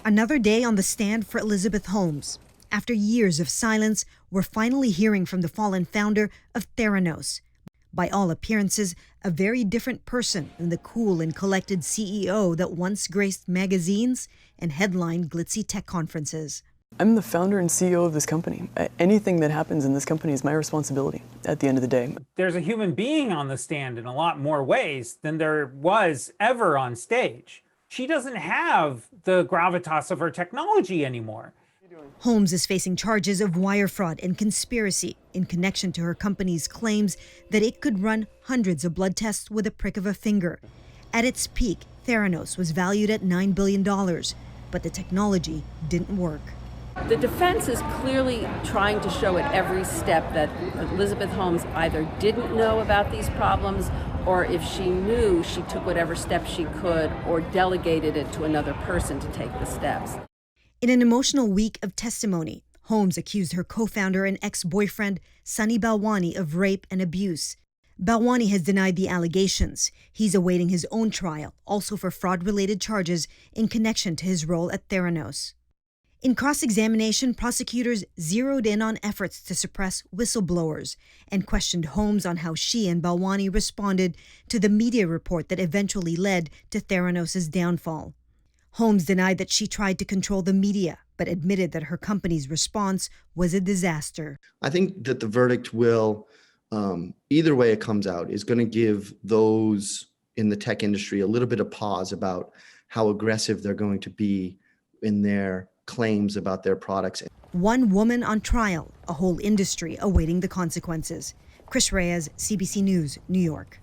Another day on the stand for Elizabeth Holmes. After years of silence, we're finally hearing from the fallen founder of Theranos. By all appearances, a very different person than the cool and collected CEO that once graced magazines and headlined glitzy tech conferences. I'm the founder and CEO of this company. Anything that happens in this company is my responsibility at the end of the day. There's a human being on the stand in a lot more ways than there was ever on stage. She doesn't have the gravitas of her technology anymore. Holmes is facing charges of wire fraud and conspiracy in connection to her company's claims that it could run hundreds of blood tests with a prick of a finger. At its peak, Theranos was valued at $9 billion, but the technology didn't work. The defense is clearly trying to show at every step that Elizabeth Holmes either didn't know about these problems, or if she knew, she took whatever steps she could or delegated it to another person to take the steps. In an emotional week of testimony, Holmes accused her co-founder and ex-boyfriend, Sunny Balwani, of rape and abuse. Balwani has denied the allegations. He's awaiting his own trial, also for fraud-related charges in connection to his role at Theranos. In cross-examination, prosecutors zeroed in on efforts to suppress whistleblowers and questioned Holmes on how she and Balwani responded to the media report that eventually led to Theranos' downfall. Holmes denied that she tried to control the media, but admitted that her company's response was a disaster. I think that the verdict will, either way it comes out, is going to give those in the tech industry a little bit of pause about how aggressive they're going to be in their claims about their products. One woman on trial, a whole industry awaiting the consequences. Chris Reyes, CBC News, New York.